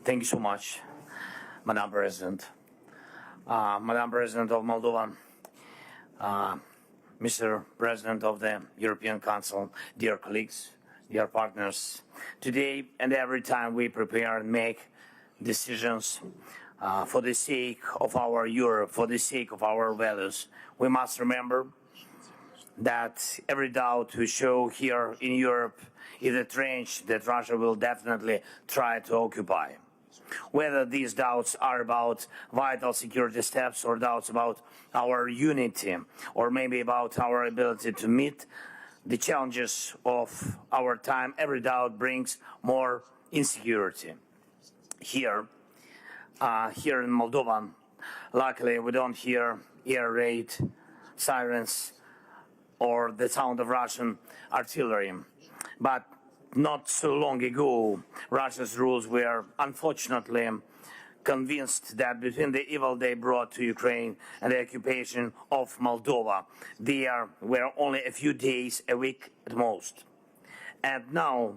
Thank you so much, Madam President. Madam President of Moldova, Mr. President of the European Council, dear colleagues, dear partners. Today and every time we prepare and make decisions for the sake of our Europe, for the sake of our values, we must remember that every doubt we show here in Europe is a trench that Russia will definitely try to occupy. Whether these doubts are about vital security steps or doubts about our unity or maybe about our ability to meet the challenges of our time, every doubt brings more insecurity. Here in Moldova, luckily we don't hear air raid, sirens, or the sound of Russian artillery. But not so long ago, Russia's rulers were unfortunately convinced that between the evil they brought to Ukraine and the occupation of Moldova, there were only a few days, a week at most. And now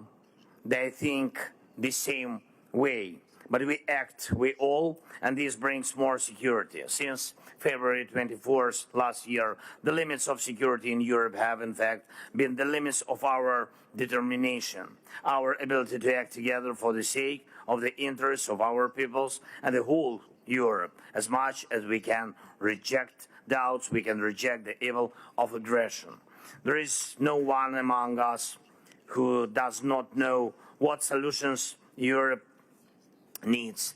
they think the same way. But we act, we all, and this brings more security. Since February 24th last year, the limits of security in Europe have in fact been the limits of our determination, our ability to act together for the sake of the interests of our peoples and the whole Europe. As much as we can reject doubts, we can reject the evil of aggression. There is no one among us who does not know what solutions Europe needs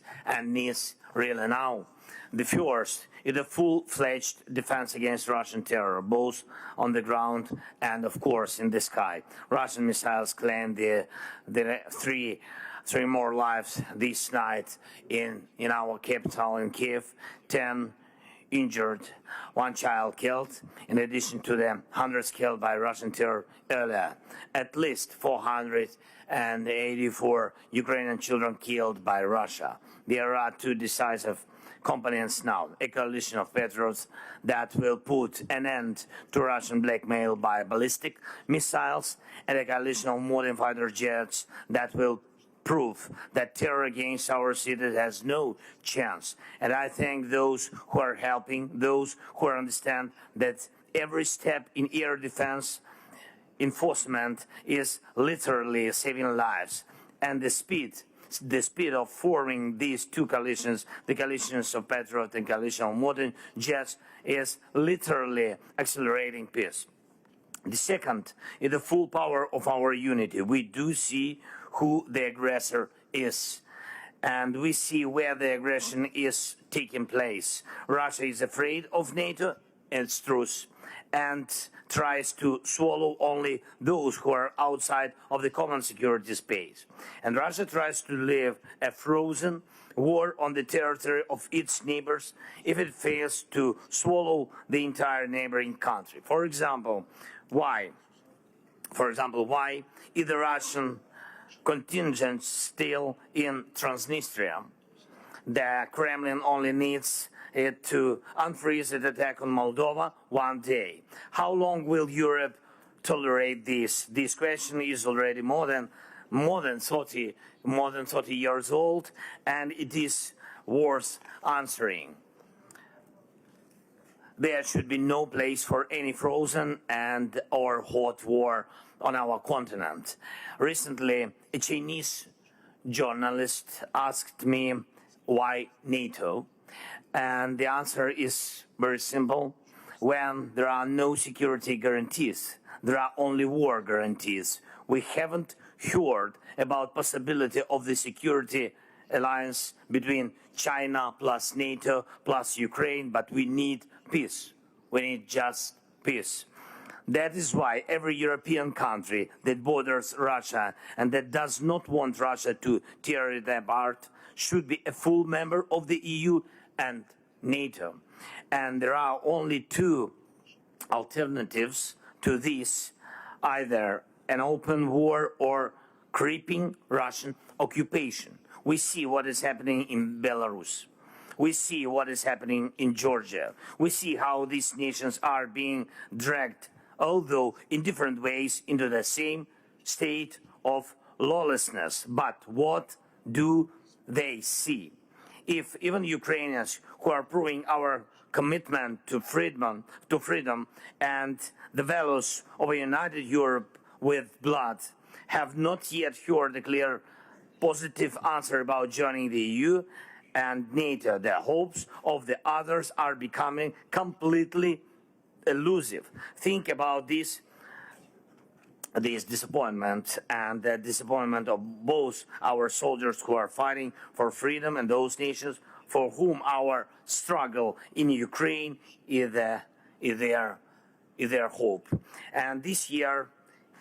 really now. The first is a full-fledged defense against Russian terror, both on the ground and, of course, in the sky. Russian missiles claimed the three more lives this night in our capital, in Kiev, 10 injured, 1 child killed, in addition to the hundreds killed by Russian terror earlier. At least 484 Ukrainian children killed by Russia. There are two decisive components now: a coalition of patriots that will put an end to Russian blackmail by ballistic missiles, and a coalition of modern fighter jets that will prove that terror against our cities has no chance. And I thank those who are helping, those who understand that every step in air defense enforcement is literally saving lives. And the speed of forming these two coalitions, the coalitions of Patriot and coalition of modern jets, is literally accelerating peace. The second is the full power of our unity. We do see who the aggressor is, and we see where the aggression is taking place. Russia is afraid of NATO, it's true, and tries to swallow only those who are outside of the common security space. And Russia tries to live a frozen war on the territory of its neighbors if it fails to swallow the entire neighboring country. For example, why is the Russian contingent still in Transnistria? The Kremlin only needs it to unfreeze the attack on Moldova one day. How long will Europe tolerate this? This question is already more than 30 years old, and it is worth answering. There should be no place for any frozen or hot war on our continent. Recently, a Chinese journalist asked me why NATO, and the answer is very simple. When there are no security guarantees, there are only war guarantees. We haven't heard about possibility of the security alliance between China plus NATO plus Ukraine, but we need peace. We need just peace. That is why every European country that borders Russia and that does not want Russia to tear it apart should be a full member of the EU and NATO. And there are only two alternatives to this: either an open war or creeping Russian occupation. We see what is happening in Belarus. We see what is happening in Georgia. We see how these nations are being dragged, although in different ways, into the same state of lawlessness. But what do they see. If even Ukrainians who are proving our commitment to freedom and the values of a united Europe with blood have not yet heard a clear positive answer about joining the EU and NATO, the hopes of the others are becoming completely elusive. Think about this disappointment and the disappointment of both our soldiers who are fighting for freedom and those nations for whom our struggle in Ukraine is their hope. And this year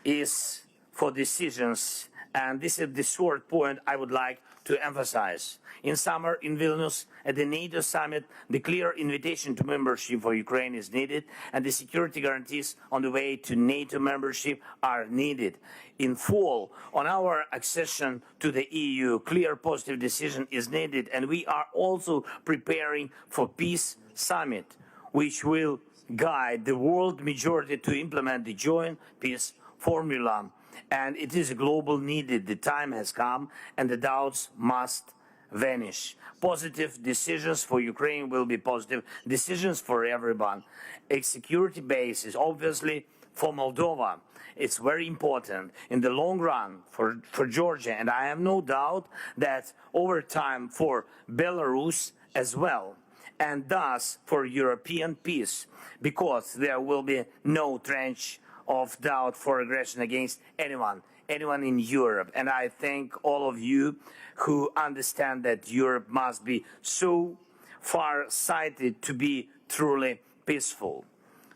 is for decisions, and this is the short point I would like to emphasize. In summer in Vilnius at the NATO summit, the clear invitation to membership for Ukraine is needed, and the security guarantees on the way to NATO membership are needed. In fall, on our accession to the EU, clear positive decision is needed, and we are also preparing for peace summit, which will guide the world majority to implement the joint peace formula. And it is a global needed. The time has come, and the doubts must vanish. Positive decisions for Ukraine will be positive decisions for everyone. A security base is obviously for Moldova. It's very important in the long run for Georgia, and I have no doubt that over time for Belarus as well, and thus for European peace, because there will be no trench of doubt for aggression against anyone in Europe. And I thank all of you who understand that Europe must be so far-sighted to be truly peaceful.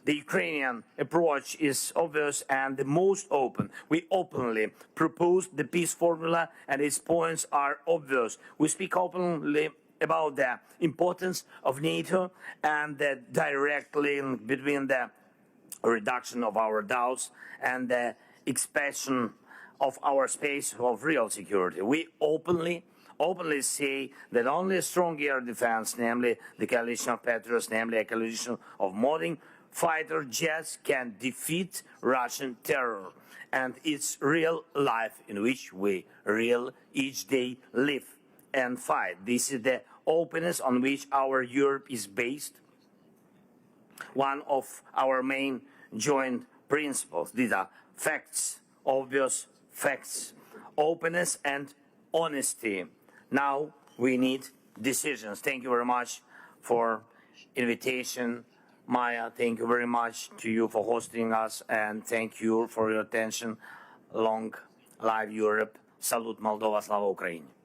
The Ukrainian approach is obvious and the most open. We openly proposed the peace formula, and its points are obvious. We speak openly about the importance of NATO and the direct link between the reduction of our doubts and the expansion of our space of real security. We openly say that only a strong air defense, namely the coalition of Patriots, namely a coalition of modern fighter jets, can defeat Russian terror. And it's real life in which we each day live and fight. This is the openness on which our Europe is based. One of our main joint principles. These are facts, obvious facts, openness and honesty. Now we need decisions. Thank you very much for invitation. Maya, thank you very much to you for hosting us, and thank you for your attention. Long live Europe. Salute Moldova, Slava Ukraini.